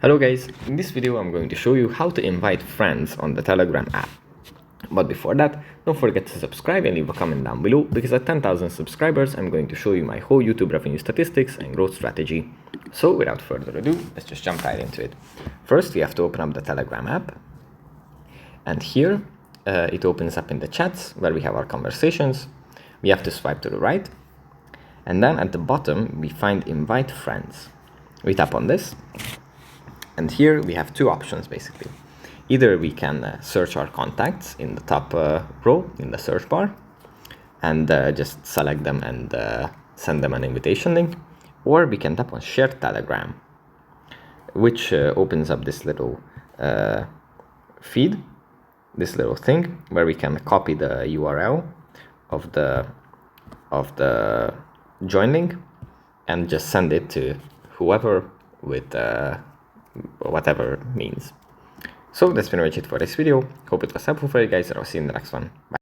Hello guys, in this video I'm going to show you how to invite friends on the Telegram app. But before that, don't forget to subscribe and leave a comment down below, because at 10,000 subscribers I'm going to show you my whole YouTube revenue statistics and growth strategy. So without further ado, let's just jump right into it. First we have to open up the Telegram app, and here it opens up in the chats where we have our conversations. We have to swipe to the right, and then at the bottom we find invite friends. We tap on this, and here we have two options basically. Either we can search our contacts in the top row in the search bar and just select them and send them an invitation link, or we can tap on share Telegram, which opens up this little feed, this little thing where we can copy the URL of the join link and just send it to whoever with whatever means. So that's pretty much it for this video. Hope it was helpful for you guys, and I'll see you in the next one. Bye.